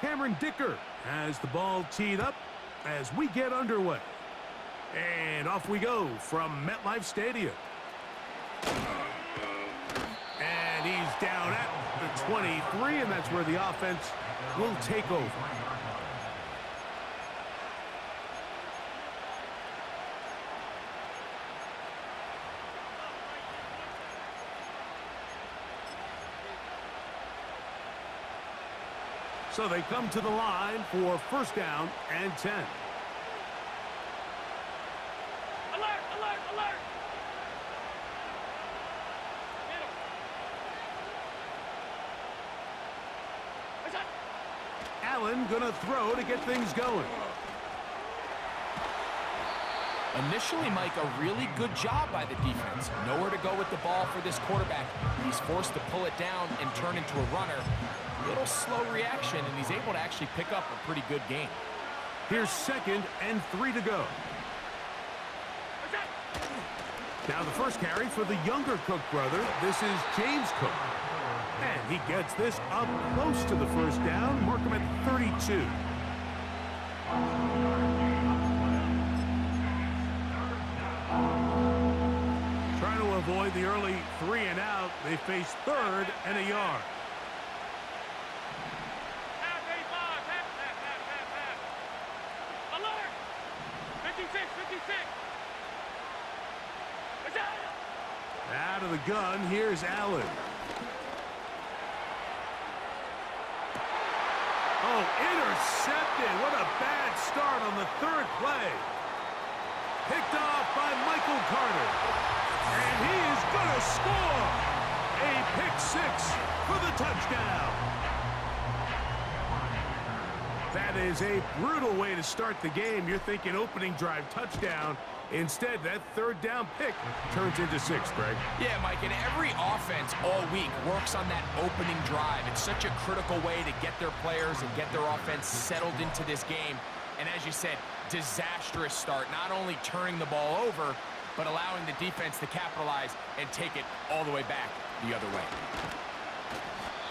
Cameron Dicker has the ball teed up as we get underway. And off we go from MetLife Stadium. And he's down at the 23, and that's where the offense will take over. So they come to the line for first down and 10. Alert, alert, alert! Allen gonna throw to get things going. Initially, Mike, a really good job by the defense. Nowhere to go with the ball for this quarterback. He's forced to pull it down and turn into a runner. Little slow reaction, and he's able to actually pick up a pretty good game. Here's 2nd and 3 to go. Now the first carry for the younger Cook brother. This is James Cook. And he gets this up close to the first down. Mark him at 32. Trying to avoid the early 3 and out. They face 3rd and a yard. Alert! 56, 56! Out of the gun, here's Allen. Oh, intercepted. What a bad start on the 3rd play. Picked off by Michael Carter. And he is going to score. A pick 6 for the touchdown. That is a brutal way to start the game. You're thinking opening drive touchdown. Instead, that 3rd down pick turns into 6, Greg. Yeah, Mike, and every offense all week works on that opening drive. It's such a critical way to get their players and get their offense settled into this game. And as you said, disastrous start, not only turning the ball over, but allowing the defense to capitalize and take it all the way back the other way.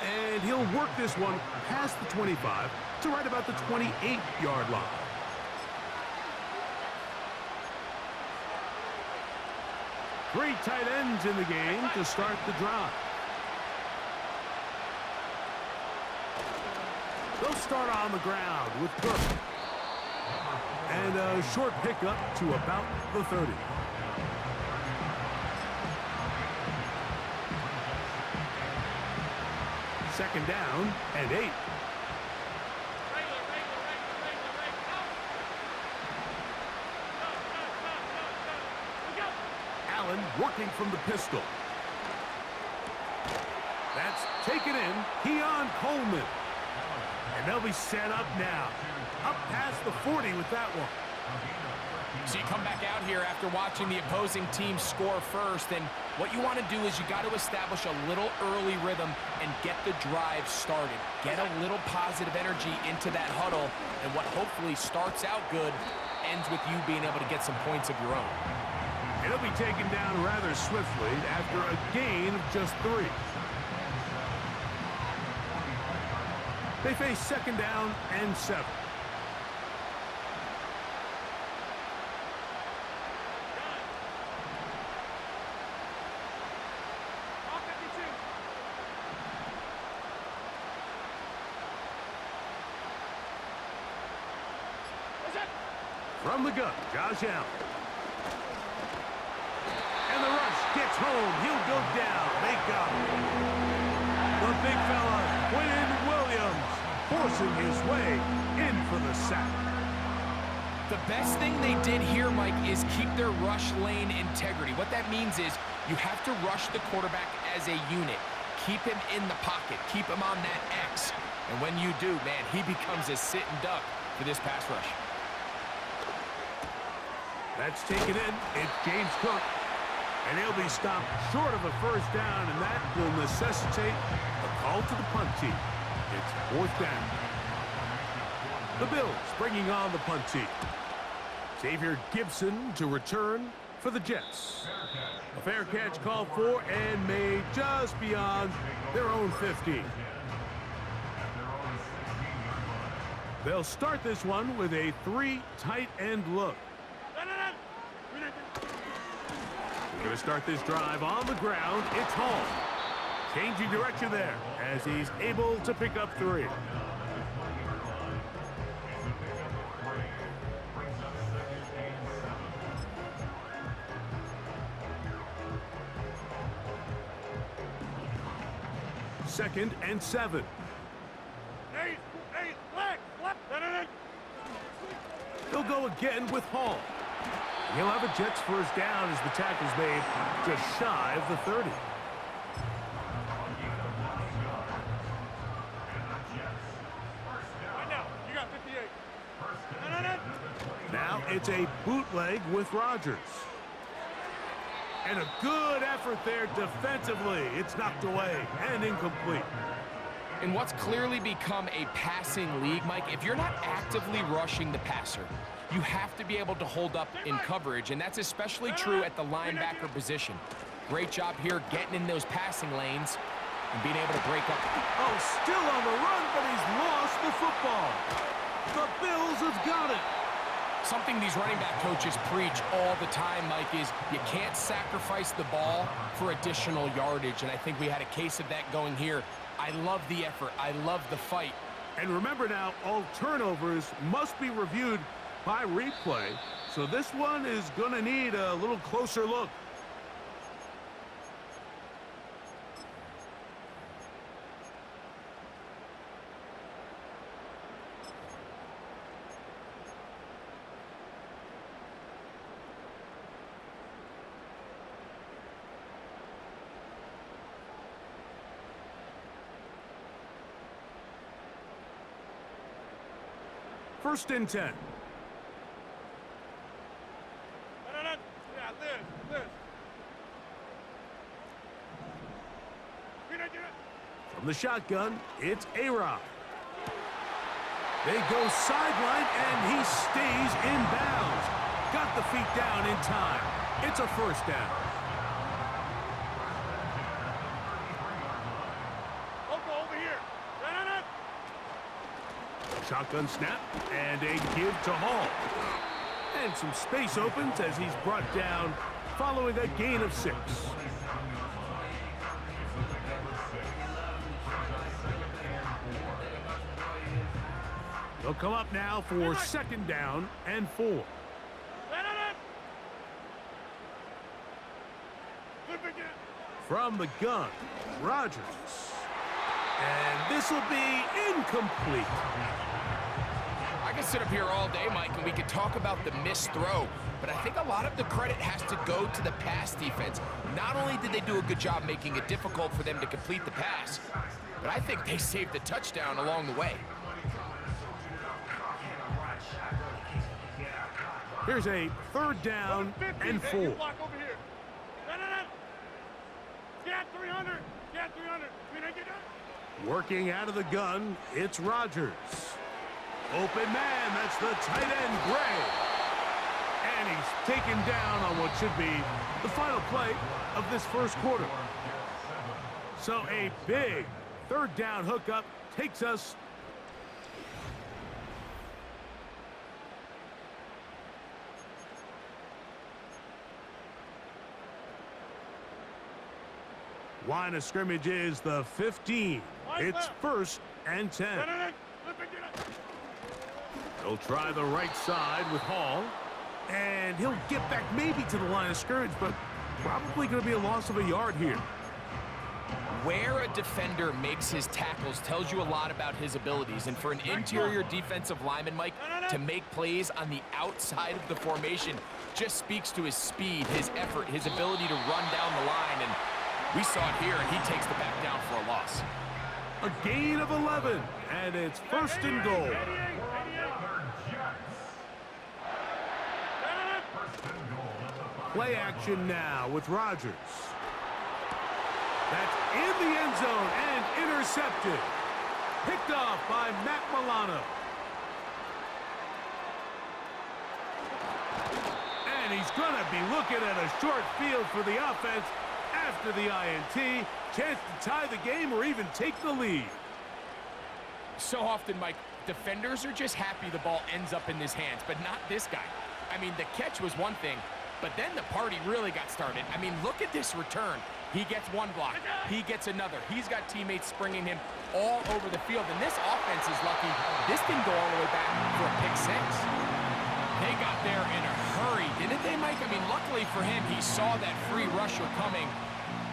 And he'll work this one past the 25 to right about the 28-yard line. Three tight ends in the game to start the drive. They'll start on the ground with Cook. And a short pickup to about the 30. Second down and 8. Allen working from the pistol. That's taken in. Keon Coleman. And they'll be set up now. Up past the 40 with that one. So you come back out here after watching the opposing team score first, and what you want to do is you got to establish a little early rhythm and get the drive started. Get a little positive energy into that huddle, and what hopefully starts out good ends with you being able to get some points of your own. It'll be taken down rather swiftly after a gain of just 3. They face second down and 7. From the gun, Josh Allen. And the rush gets home. He'll go down. They got him. The big fella, Quinn Williams, forcing his way in for the sack. The best thing they did here, Mike, is keep their rush lane integrity. What that means is you have to rush the quarterback as a unit. Keep him in the pocket. Keep him on that X. And when you do, man, he becomes a sit and duck for this pass rush. That's taken in. It's James Cook. And he'll be stopped short of a first down, and that will necessitate a call to the punt team. It's 4th down. The Bills bringing on the punt team. Xavier Gibson to return for the Jets. A fair catch called for and made just beyond their own 15. They'll start this one with a 3 tight end look. We're going to start this drive on the ground. It's Hall. Changing direction there as he's able to pick up 3. Second and 7. He'll go again with Hall. He'll have a Jets first down as the tackle's made just shy of the 30. Now it's a bootleg with Rodgers. And a good effort there defensively. It's knocked away and incomplete. In what's clearly become a passing league, Mike, if you're not actively rushing the passer, you have to be able to hold up in coverage, and that's especially true at the linebacker position. Great job here getting in those passing lanes and being able to break up. Oh, still on the run, but he's lost the football. The Bills have got it. Something these running back coaches preach all the time, Mike, is you can't sacrifice the ball for additional yardage, and I think we had a case of that going here. I love the effort. I love the fight. And remember now, all turnovers must be reviewed by replay, so this one is going to need a little closer look. First and 10. From the shotgun, it's A-Rob. They go sideline, and he stays in bounds. Got the feet down in time. It's a first down. Shotgun snap, and a give to Hall. And some space opens as he's brought down following a gain of 6. They'll come up now for second down and 4. From the gun, Rodgers. And this will be incomplete. I can sit up here all day, Mike, and we could talk about the missed throw, but I think a lot of the credit has to go to the pass defense. Not only did they do a good job making it difficult for them to complete the pass, but I think they saved the touchdown along the way. Here's a third down and 4. Working out of the gun, it's Rodgers. Open man, that's the tight end, Gray. And he's taken down on what should be the final play of this first quarter. So a big third down hookup takes us line of scrimmage is the 15. It's first and 10. He'll try the right side with Hall. And he'll get back maybe to the line of scrimmage, but probably going to be a loss of a yard here. Where a defender makes his tackles tells you a lot about his abilities. And for an interior defensive lineman, Mike, to make plays on the outside of the formation just speaks to his speed, his effort, his ability to run down the line. And we saw it here, and he takes the back down for a loss. A gain of 11, and it's first and goal. Play action now with Rodgers. That's in the end zone and intercepted. Picked off by Matt Milano. And And he's going to be looking at a short field for the offense after the INT. Chance to tie the game or even take the lead. So often, Mike, defenders are just happy the ball ends up in his hands, but not this guy. I mean, the catch was one thing, but then the party really got started. I mean, look at this return. He gets one block. He gets another. He's got teammates springing him all over the field, and this offense is lucky. This didn't go all the way back for a pick six. They got there in a hurry, didn't they, Mike? I mean, luckily for him, he saw that free rusher coming,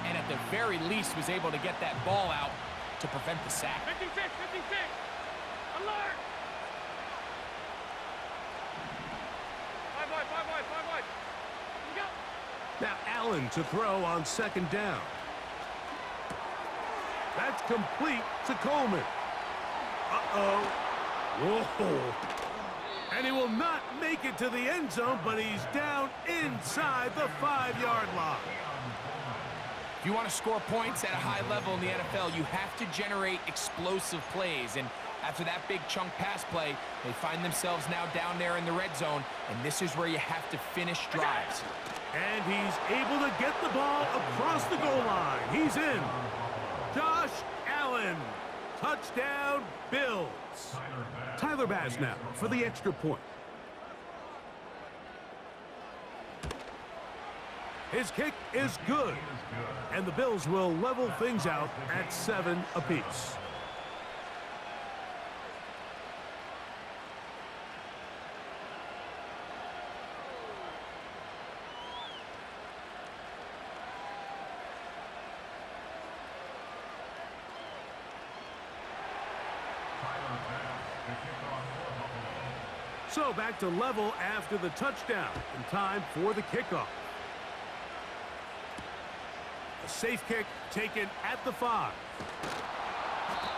and at the very least was able to get that ball out to prevent the sack. 56, 56. Alert! 5 wide, 5 wide, 5 wide. Here we go. Now Allen to throw on second down. That's complete to Coleman. Uh-oh. Whoa. And he will not make it to the end zone, but he's down inside the 5-yard line. If you want to score points at a high level in the NFL, you have to generate explosive plays. And after that big chunk pass play, they find themselves now down there in the red zone, and this is where you have to finish drives. And he's able to get the ball across the goal line. He's in. Josh Allen. Touchdown, Bills. Tyler Bass now for the extra point. His kick is good. And the Bills will level things out at 7 apiece. So back to level after the touchdown, and time for the kickoff. A safe kick taken at the 5.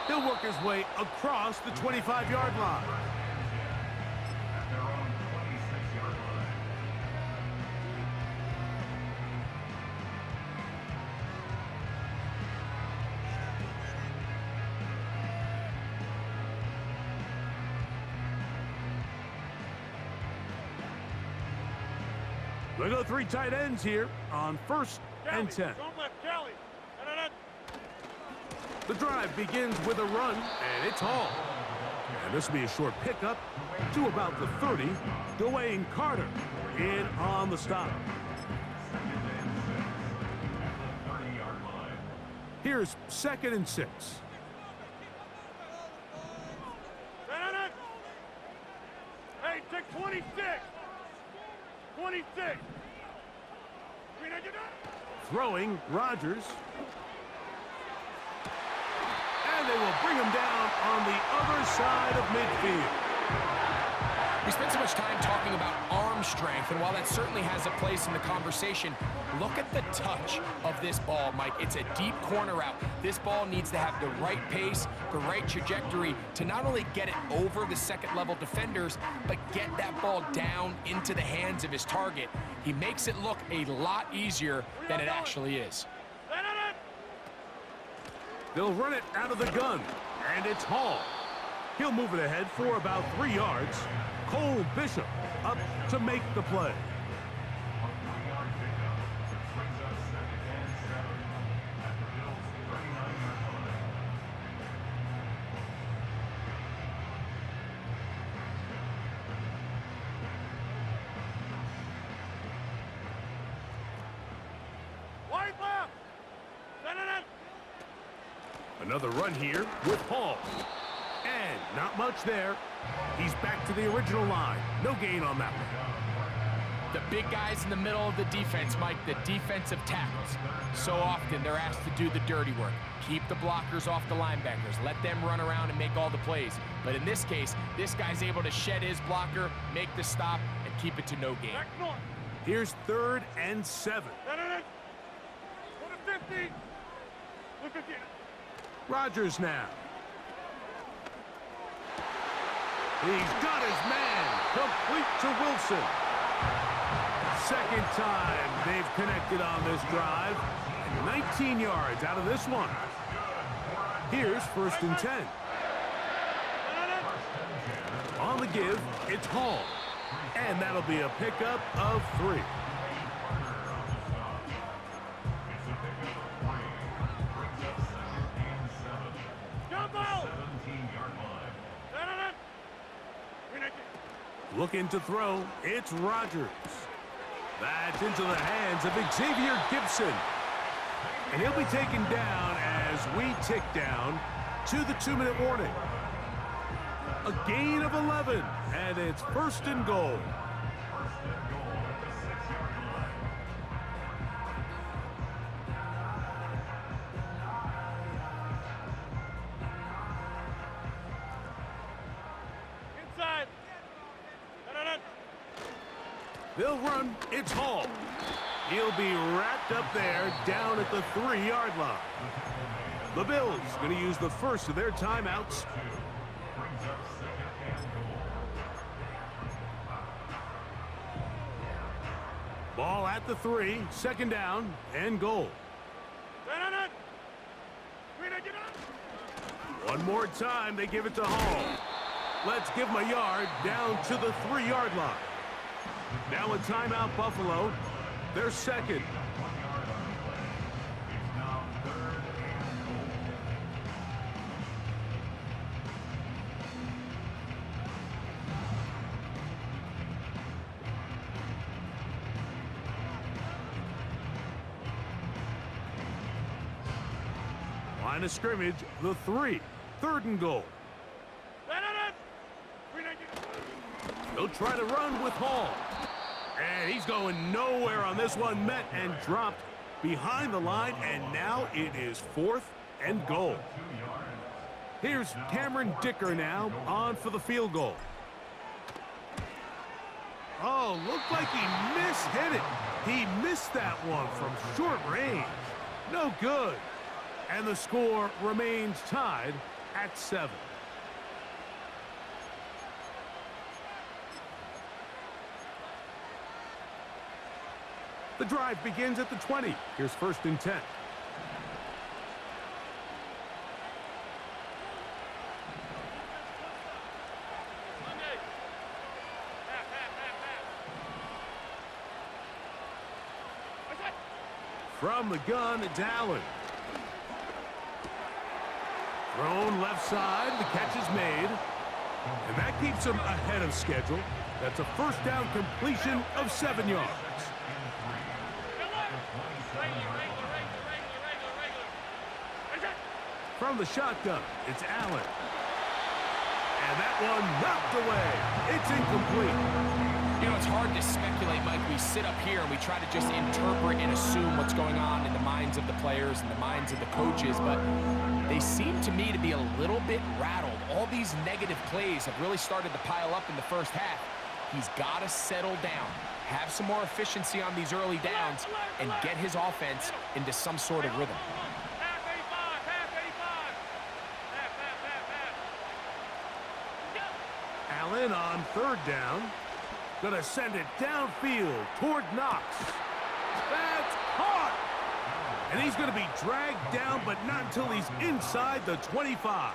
He'll work his way across the 25-yard line. We go 3 tight ends here on 1st and 10. The drive begins with a run, and it's hauled. And this will be a short pickup to about the 30. Dwayne Carter in on the stop. Here's 2nd and 6. Hey, take 26. 26. Throwing Rodgers. And they will bring him down on the other side of midfield. We spent so much time talking about arm strength, and while that certainly has a place in the conversation, look at the touch of this ball, Mike. It's a deep corner route. This ball needs to have the right pace, the right trajectory to not only get it over the second-level defenders, but get that ball down into the hands of his target. He makes it look a lot easier than it actually is. They'll run it out of the gun, and it's Hall. He'll move it ahead for about 3 yards. Cole Bishop up to make the play. Another run here with Hall. And not much there. He's back to the original line. No gain on that one. The big guys in the middle of the defense, Mike, the defensive tackles. So often they're asked to do the dirty work. Keep the blockers off the linebackers. Let them run around and make all the plays. But in this case, this guy's able to shed his blocker, make the stop, and keep it to no gain. Here's 3rd and 7. Rodgers now. He's got his man. Complete to Wilson. 2nd time they've connected on this drive. 19 yards out of this one. Here's 1st and 10. On the give, it's Hall. And that'll be a pickup of 3. Looking to throw, it's Rodgers. That's into the hands of Xavier Gibson. And he'll be taken down as we tick down to the 2-minute warning. A gain of 11, and it's 1st and goal. Inside. They'll run. It's Hall. He'll be wrapped up there down at the 3-yard line. The Bills going to use the first of their timeouts. Ball at the 3, 2nd down and goal. One more time, they give it to Hall. Let's give him a yard down to the 3-yard line. Now a timeout, Buffalo. They're second. Line of scrimmage, the 3. 3rd and goal. He'll try to run with Hall. And he's going nowhere on this one. Met and dropped behind the line. And now it is 4th and goal. Here's Cameron Dicker now on for the field goal. Oh, looked like he mishit it. He missed that one from short range. No good. And the score remains tied at 7. The drive begins at the 20. Here's 1st and 10. From the gun, it's Allen. Thrown left side, the catch is made. And that keeps him ahead of schedule. That's a 1st down completion of 7 yards. From the shotgun, it's Allen. And that one knocked away. It's incomplete. You know, it's hard to speculate, Mike. We sit up here and we try to just interpret and assume what's going on in the minds of the players and the minds of the coaches, but they seem to me to be a little bit rattled. All these negative plays have really started to pile up in the first half. He's got to settle down, have some more efficiency on these early downs, and get his offense into some sort of rhythm. Allen on 3rd down. Gonna send it downfield toward Knox. That's caught! And he's gonna be dragged down, but not until he's inside the 25.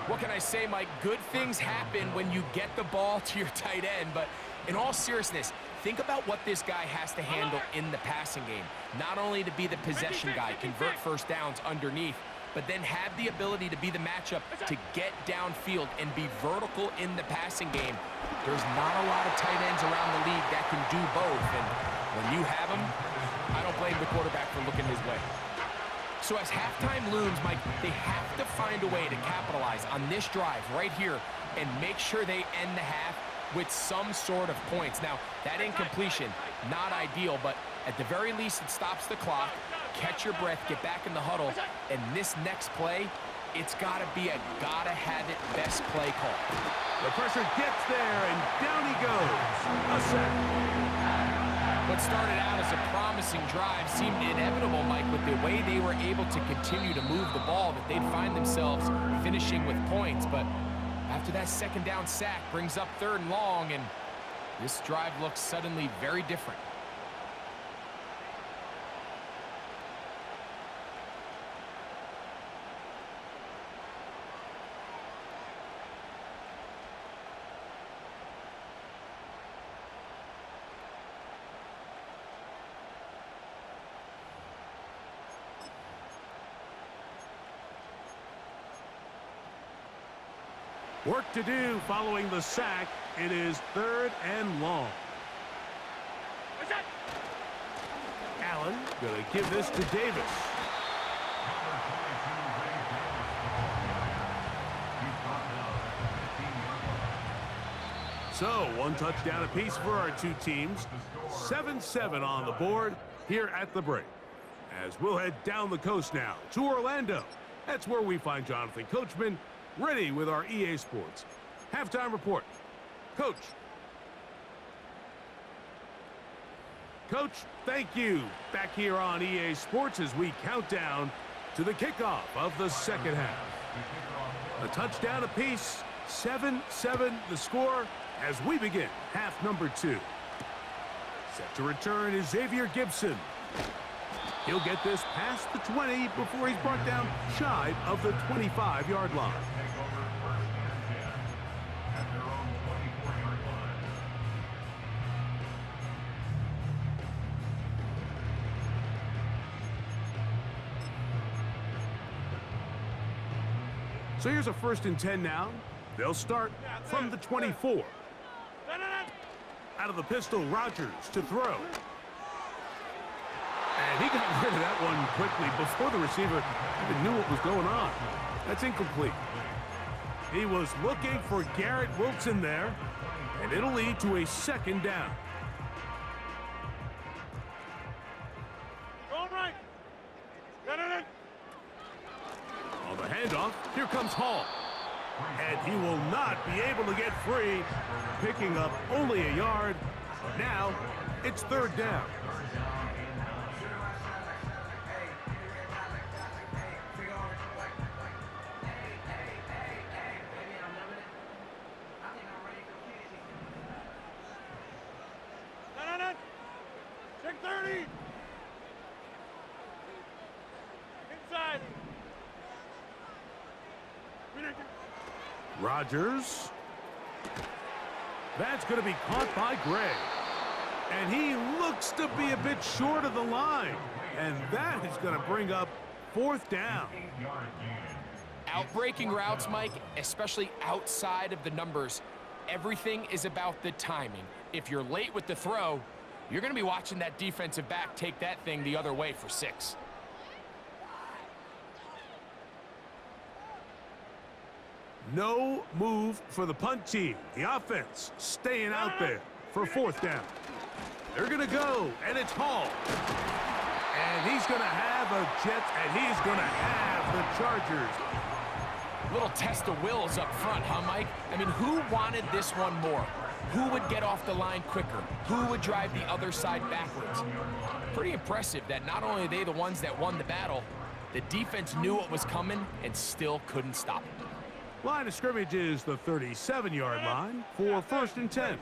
What can I say, Mike? Good things happen when you get the ball to your tight end, but in all seriousness, think about what this guy has to handle in the passing game. Not only to be the possession guy, convert 1st downs underneath, but then have the ability to be the matchup to get downfield and be vertical in the passing game. There's not a lot of tight ends around the league that can do both, and when you have them, I don't blame the quarterback for looking his way. So as halftime looms, Mike, they have to find a way to capitalize on this drive right here and make sure they end the half with some sort of points. Now, that incompletion, not ideal, but at the very least it stops the clock. Catch your breath, get back in the huddle, and this next play, it's got to be a gotta-have-it best play call. The pressure gets there, and down he goes. A sack. What started out as a promising drive seemed inevitable, Mike, with the way they were able to continue to move the ball, that they'd find themselves finishing with points. But after that 2nd down sack brings up 3rd and long, and this drive looks suddenly very different. Work to do following the sack. It is 3rd and long. Allen going to give this to Davis. So, 1 touchdown apiece for our two teams. 7-7 on the board here at the break. As we'll head down the coast now to Orlando. That's where we find Jonathan Coachman ready with our EA Sports halftime report. Coach. Coach, thank you. Back here on EA Sports as we count down to the kickoff of the second half. A touchdown apiece, 7-7 the score as we begin half number 2. Set to return is Xavier Gibson. He'll get this past the 20 before he's brought down shy of the 25-yard line. So here's a 1st and 10 now. They'll start from the 24. Out of the pistol, Rodgers to throw. And he got rid of that one quickly before the receiver even knew what was going on. That's incomplete. He was looking for Garrett Wilson there, and it'll lead to a 2nd down. Going right. On the handoff, here comes Hall. And he will not be able to get free, picking up only a yard. Now, it's 3rd down. Check 30. Inside. Rodgers. That's going to be caught by Gray. And he looks to be a bit short of the line. And that is going to bring up 4th down. Outbreaking routes, Mike, especially outside of the numbers, everything is about the timing. If you're late with the throw, you're going to be watching that defensive back take that thing the other way for 6. No move for the punt team. The offense staying out there for 4th down. They're going to go, and it's Hall. And he's going to have a Jets, and he's going to have the Chargers. Little test of wills up front, huh, Mike? I mean, who wanted this one more? Who would get off the line quicker? Who would drive the other side backwards? Pretty impressive that not only are they the ones that won the battle, the defense knew what was coming and still couldn't stop it. Line of scrimmage is the 37-yard line for 1st and 10.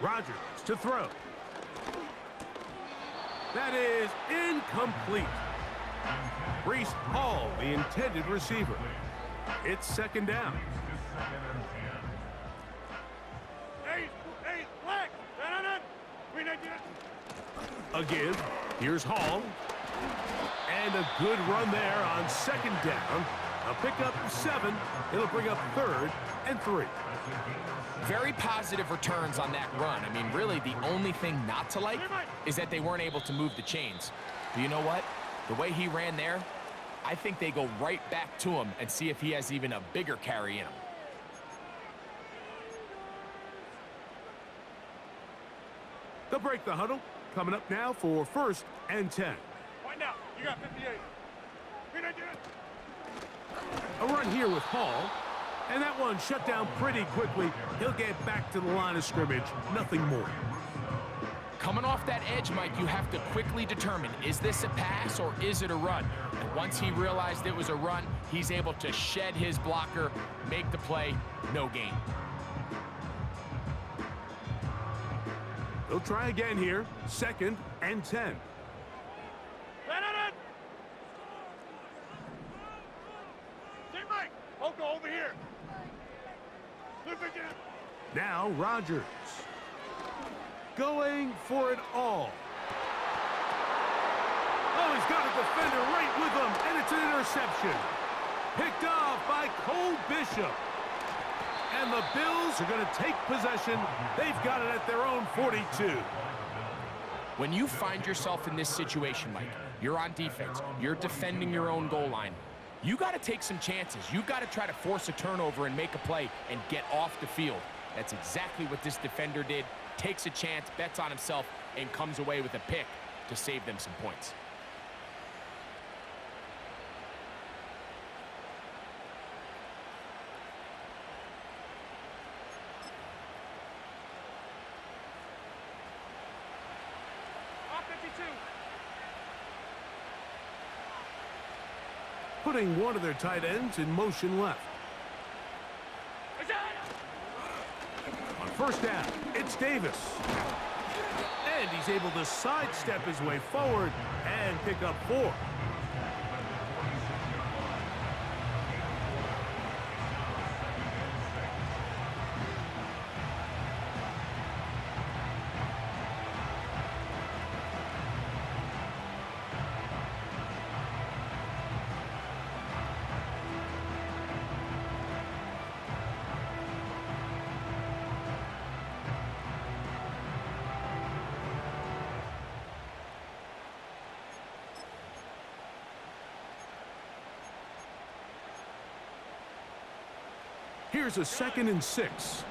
Rodgers to throw. That is incomplete. Breece Hall, the intended receiver. It's 2nd down. Again, here's Hall. And a good run there on 2nd down. A pickup 7. It'll bring up 3rd and 3. Very positive returns on that run. I mean, really, the only thing not to like is that they weren't able to move the chains. But you know what? The way he ran there, I think they go right back to him and see if he has even a bigger carry in him. They'll break the huddle. Coming up now for 1st and 10. Find out. You got 58. A run here with Hall. And that one shut down pretty quickly. He'll get back to the line of scrimmage. Nothing more. Coming off that edge, Mike, you have to quickly determine, is this a pass or is it a run? And once he realized it was a run, he's able to shed his blocker, make the play, no gain. They'll try again here. 2nd and 10. Over here. Now Rodgers. Going for it all. Oh, he's got a defender right with him, and it's an interception. Picked off by Cole Bishop. And the Bills are going to take possession. They've got it at their own 42. When you find yourself in this situation, Mike, you're on defense, you're defending your own goal line, you got to take some chances. You got to try to force a turnover and make a play and get off the field. That's exactly what this defender did. Takes a chance, bets on himself, and comes away with a pick to save them some points. Putting one of their tight ends in motion left. On first down, it's Davis. And he's able to sidestep his way forward and pick up 4. Here's a 2nd and 6.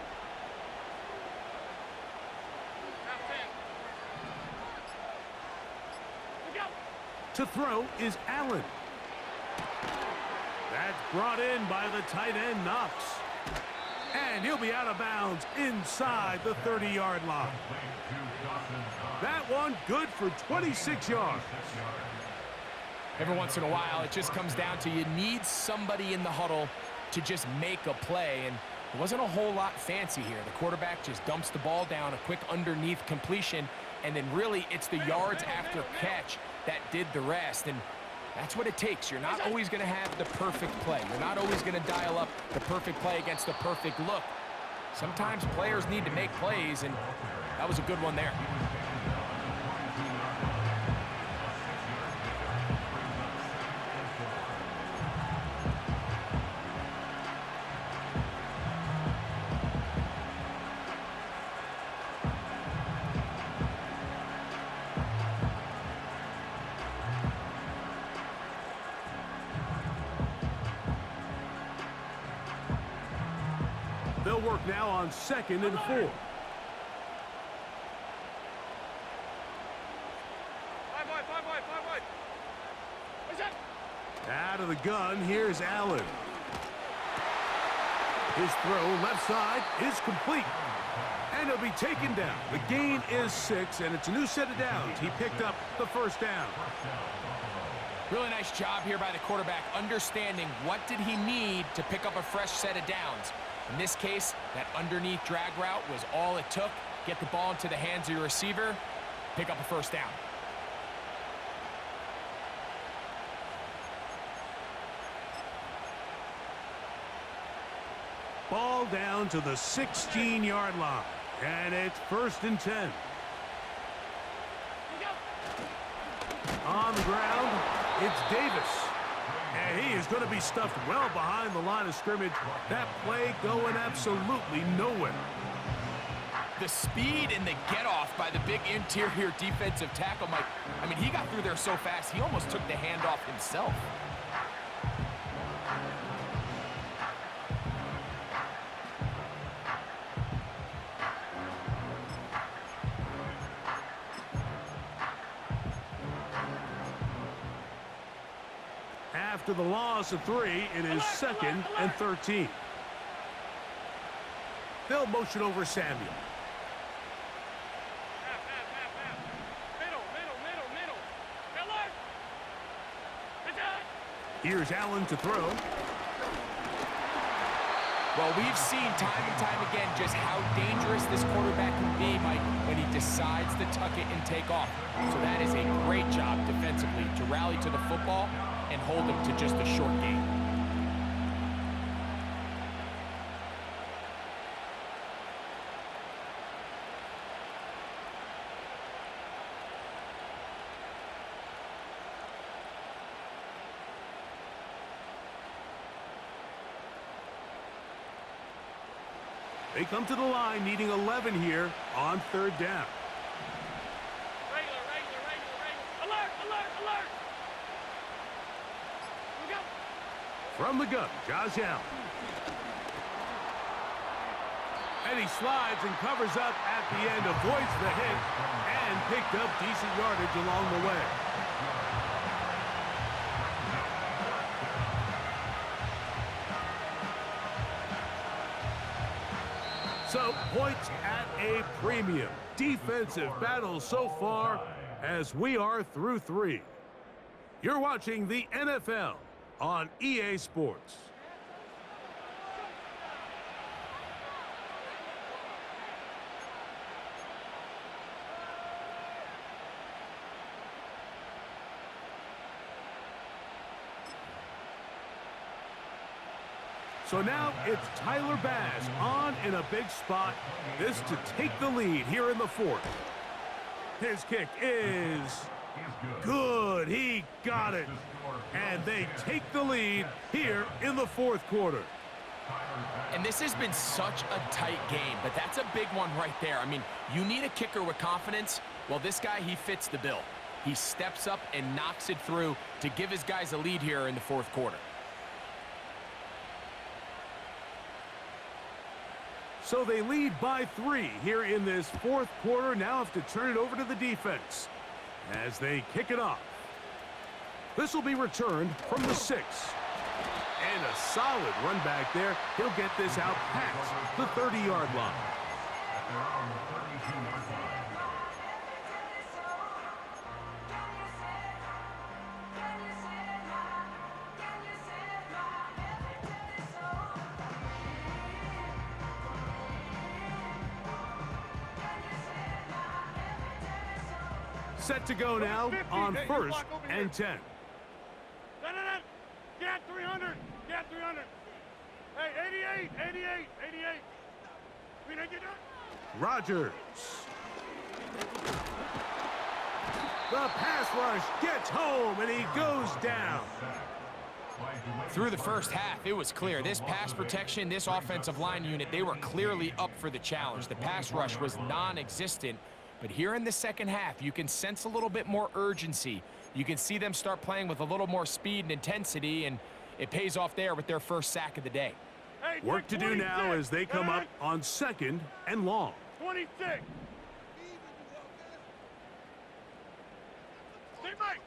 To throw is Allen. That's brought in by the tight end, Knox. And he'll be out of bounds inside the 30-yard line. That one good for 26 yards. Every once in a while, it just comes down to you need somebody in the huddle to just make a play, and it wasn't a whole lot fancy here. The quarterback just dumps the ball down, a quick underneath completion, and then really it's the yards after catch that did the rest, and that's what it takes. You're not always going to have the perfect play. You're not always going to dial up the perfect play against the perfect look. Sometimes players need to make plays, and that was a good one there. They'll work now on 2nd and 4. Out of the gun, here's Allen. His throw left side is complete. And he'll be taken down. The gain is 6, and it's a new set of downs. He picked up the first down. Really nice job here by the quarterback, understanding what did he need to pick up a fresh set of downs. In this case, that underneath drag route was all it took. Get the ball into the hands of your receiver, pick up a first down. Ball down to the 16-yard line, and it's 1st and 10. On the ground, it's Davis. And he is going to be stuffed well behind the line of scrimmage. That play going absolutely nowhere. The speed and the get-off by the big interior defensive tackle, Mike. I mean, he got through there so fast, he almost took the handoff himself. After the loss of 3, it is 2nd and 13. They'll motion over Samuel. Here's Allen to throw. Well, we've seen time and time again just how dangerous this quarterback can be, Mike, when he decides to tuck it and take off. So that is a great job defensively to rally to the football and hold him to just a short gain. They come to the line needing 11 here on third down. Regular. Alert, alert, alert. We go. From the gun, Josh Allen. And he slides and covers up at the end, avoids the hit, and picked up decent yardage along the way. So, points at a premium. Defensive battle so far as we are through 3. You're watching the NFL on EA Sports. So now it's Tyler Bass on in a big spot. This to take the lead here in the 4th. His kick is good. He got it. And they take the lead here in the 4th quarter. And this has been such a tight game, but that's a big one right there. I mean, you need a kicker with confidence. Well, this guy, he fits the bill. He steps up and knocks it through to give his guys a lead here in the 4th quarter. So they lead by 3 here in this 4th quarter. Now have to turn it over to the defense as they kick it off. This will be returned from the 6. And a solid run back there. He'll get this out past the 30-yard line. Set to go now on 1st and 10. Get 300. Get 300. Hey, 88. We didn't get that. Rodgers. The pass rush gets home, and he goes down. Through the first half, it was clear. This pass protection, this offensive line unit, they were clearly up for the challenge. The pass rush was non-existent. But here in the second half, you can sense a little bit more urgency. You can see them start playing with a little more speed and intensity, and it pays off there with their first sack of the day. Hey, Work to do now as they come up on 2nd and long. 26. Stay back.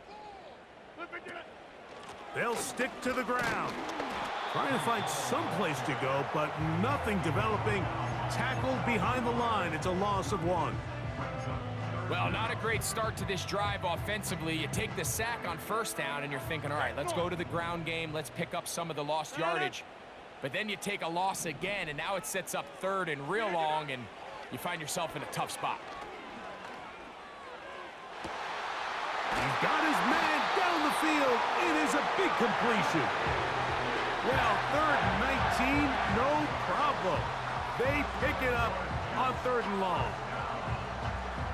They'll stick to the ground. Trying to find some place to go, but nothing developing. Tackled behind the line. It's a loss of 1. Well, not a great start to this drive offensively. You take the sack on 1st down, and you're thinking, all right, let's go to the ground game. Let's pick up some of the lost yardage. But then you take a loss again, and now it sets up 3rd and real long, and you find yourself in a tough spot. He's got his man down the field. It is a big completion. Well, 3rd and 19, no problem. They pick it up on 3rd and long.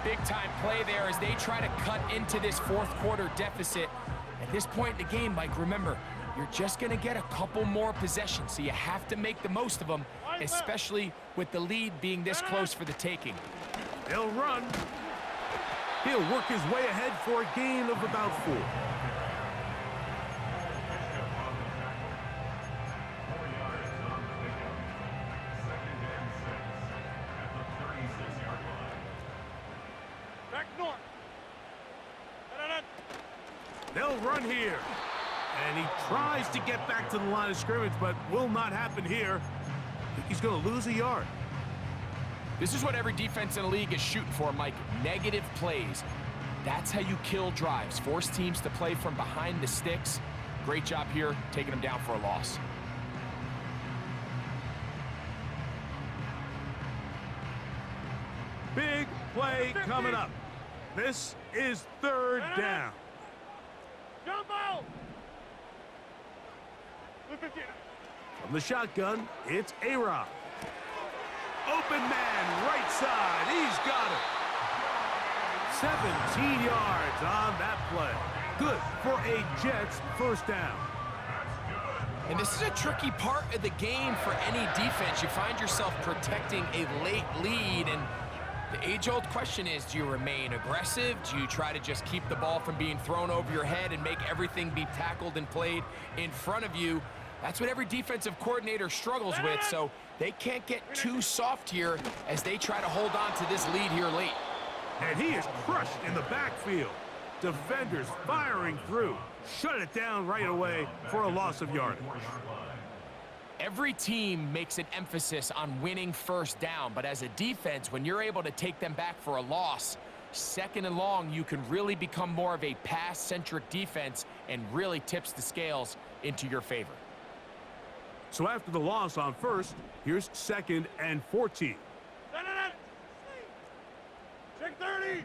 Big-time play there as they try to cut into this 4th quarter deficit. At this point in the game, Mike, remember, you're just going to get a couple more possessions, so you have to make the most of them, especially with the lead being this close for the taking. He'll run. He'll work his way ahead for a gain of about 4. They'll run here. And he tries to get back to the line of scrimmage, but will not happen here. I think he's going to lose a yard. This is what every defense in the league is shooting for, Mike. Negative plays. That's how you kill drives. Force teams to play from behind the sticks. Great job here, taking them down for a loss. Big play coming up. This is 3rd down. Jumbo! From the shotgun, it's A-Rod. Open man, right side. He's got it. 17 yards on that play. Good for a Jets 1st down. And this is a tricky part of the game for any defense. You find yourself protecting a late lead, and the age-old question is, do you remain aggressive? Do you try to just keep the ball from being thrown over your head and make everything be tackled and played in front of you? That's what every defensive coordinator struggles with, so they can't get too soft here as they try to hold on to this lead here late. And he is crushed in the backfield. Defenders firing through. Shut it down right away for a loss of yardage. Every team makes an emphasis on winning first down, but as a defense, when you're able to take them back for a loss, second and long, you can really become more of a pass-centric defense and really tips the scales into your favor. So after the loss on first, here's 2nd and 14. Check 30.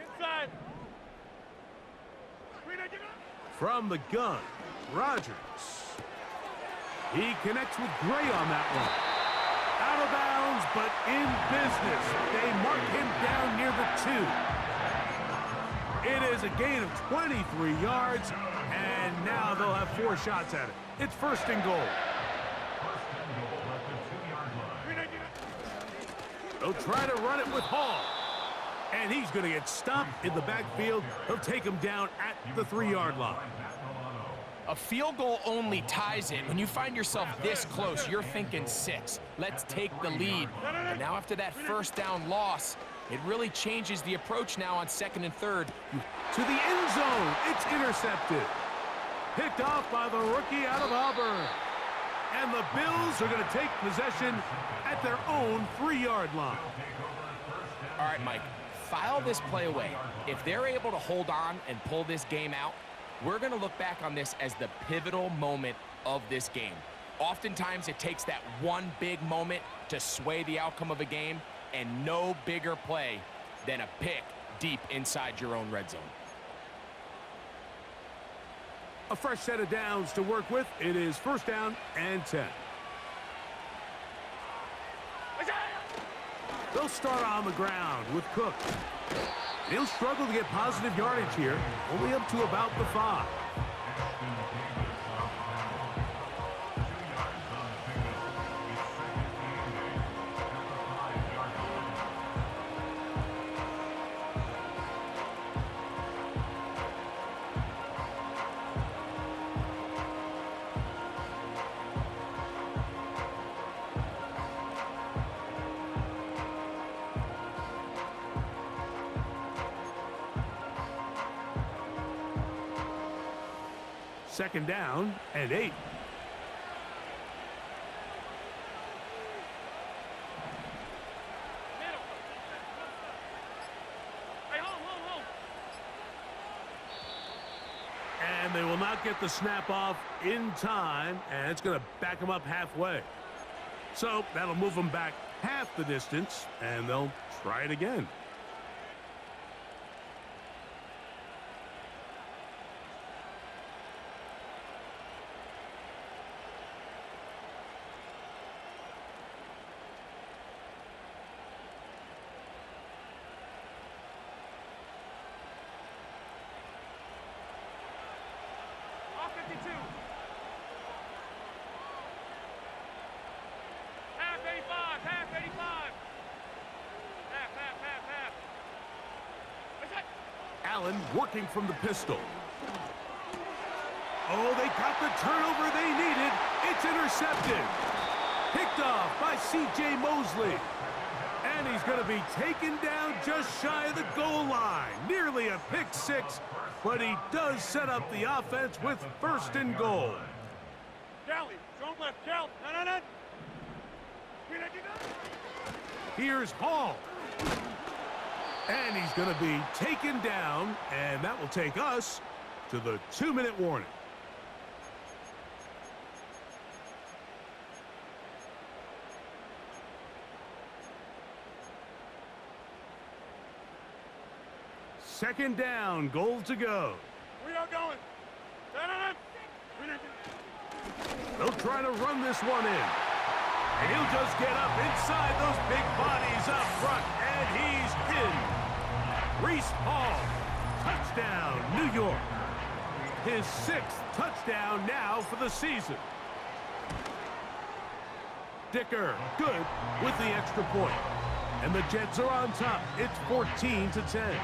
Inside. From the gun, Rodgers. He connects with Gray on that one. Out of bounds, but in business. They mark him down near the 2. It is a gain of 23 yards, and now they'll have 4 shots at it. It's 1st and goal. They'll try to run it with Hall. And he's going to get stopped in the backfield. He'll take him down at the 3-yard line. A field goal only ties it. When you find yourself this close, you're thinking 6. Let's take the lead. And now after that first down loss, it really changes the approach now on 2nd and 3rd. To the end zone. It's intercepted. Picked off by the rookie out of Auburn. And the Bills are going to take possession at their own 3-yard line. All right, Mike, file this play away. If they're able to hold on and pull this game out, we're going to look back on this as the pivotal moment of this game. Oftentimes, it takes that one big moment to sway the outcome of a game, and no bigger play than a pick deep inside your own red zone. A fresh set of downs to work with. It is 1st down and 10. They'll start on the ground with Cook. He'll struggle to get positive yardage here, only up to about the 5. Second down and 8. And they will not get the snap off in time, and it's going to back them up halfway. So that'll move them back half the distance, and they'll try it again. Allen working from the pistol. Oh, they got the turnover they needed. It's intercepted. Picked off by C.J. Mosley. And he's going to be taken down just shy of the goal line. Nearly a pick 6, but he does set up the offense with 1st and goal. Callie, strong left, Cal. No. Here's Hall. And he's going to be taken down, and that will take us to the 2-minute warning. Second down, goal to go. We are going. They'll try to run this one in. And he'll just get up inside those big bodies up front, and he's in. Reese Hall Touchdown, New York. His 6th touchdown now for the season. Dicker, good with the extra point. And the Jets are on top. It's 14-10.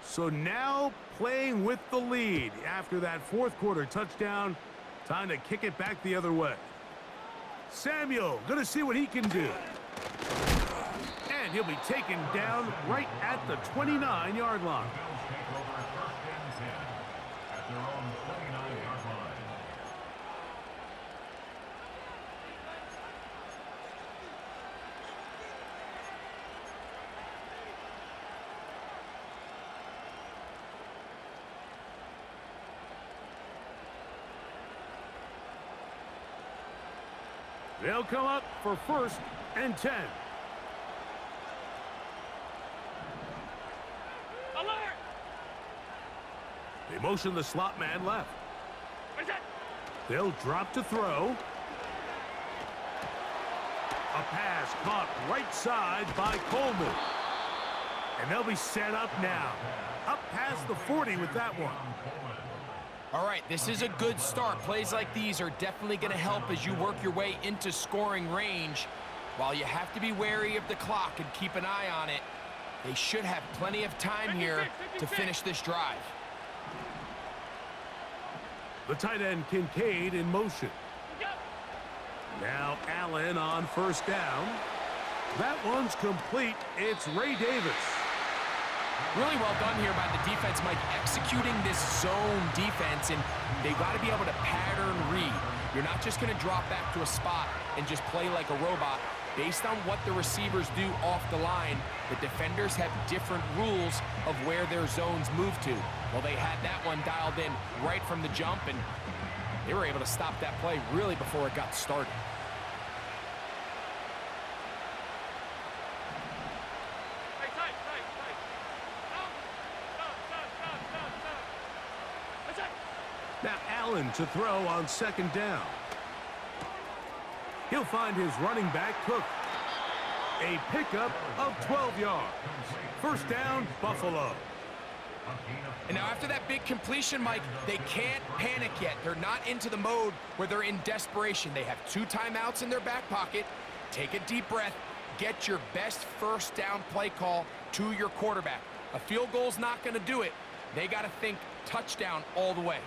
So now playing with the lead after that 4th quarter touchdown. Time to kick it back the other way. Samuel gonna see what he can do. And he'll be taken down right at the 29-yard line. They'll come up for 1st and 10. Alert! They motion the slot man left. They'll drop to throw. A pass caught right side by Coleman. And they'll be set up now. Up past the 40 with that one. All right, this is a good start. Plays like these are definitely going to help as you work your way into scoring range. While you have to be wary of the clock and keep an eye on it, they should have plenty of time here to finish this drive. The tight end Kincaid in motion. Now Allen on 1st down. That one's complete. It's Ray Davis. Really well done here by the defense, Mike, executing this zone defense, and they got to be able to pattern read. You're not just going to drop back to a spot and just play like a robot. Based on what the receivers do off the line, the defenders have different rules of where their zones move to. Well, they had that one dialed in right from the jump, and they were able to stop that play really before it got started. Now Allen to throw on 2nd down. He'll find his running back Cook. A pickup of 12 yards. 1st down, Buffalo. And now after that big completion, Mike, they can't panic yet. They're not into the mode where they're in desperation. They have 2 timeouts in their back pocket. Take a deep breath. Get your best 1st down play call to your quarterback. A field goal's not going to do it. They got to think touchdown all the way.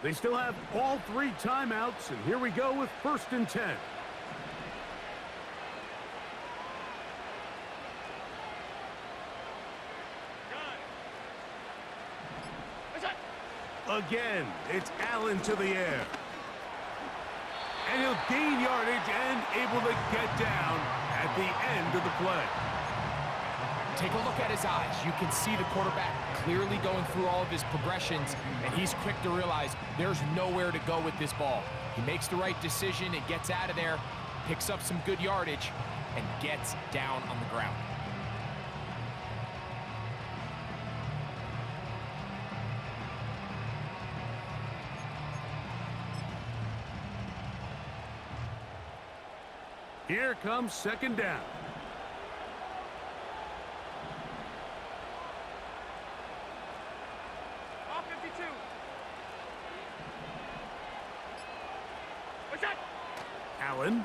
They still have all 3 timeouts, and here we go with 1st and 10. Again, it's Allen to the air. And he'll gain yardage and able to get down at the end of the play. Take a look at his eyes. You can see the quarterback clearly going through all of his progressions, and he's quick to realize there's nowhere to go with this ball. He makes the right decision and gets out of there, picks up some good yardage, and gets down on the ground. Here comes 2nd down. All 52. What's that? Allen.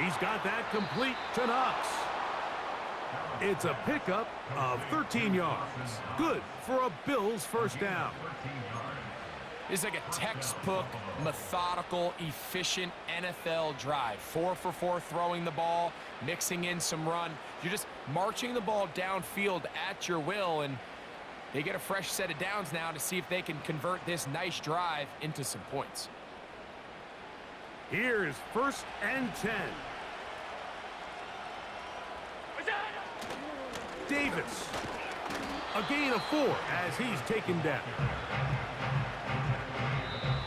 He's got that complete to Knox. It's a pickup of 13 yards. Good for a Bills 1st down. It's like a textbook, methodical, efficient NFL drive. 4 for 4 throwing the ball, mixing in some run. You're just marching the ball downfield at your will, and they get a fresh set of downs now to see if they can convert this nice drive into some points. Here's 1st and 10. Davis. A gain of 4 as he's taken down.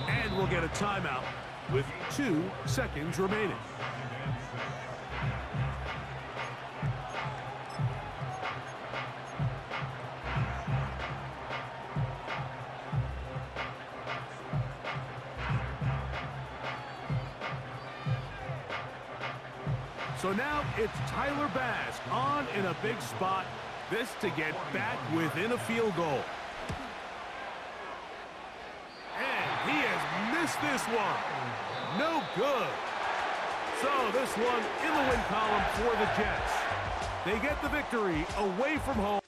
And we'll get a timeout with 2 seconds remaining. So now it's Tyler Bass on in a big spot. This to get back within a field goal. And he has missed this one. No good. So this one in the win column for the Jets. They get the victory away from home.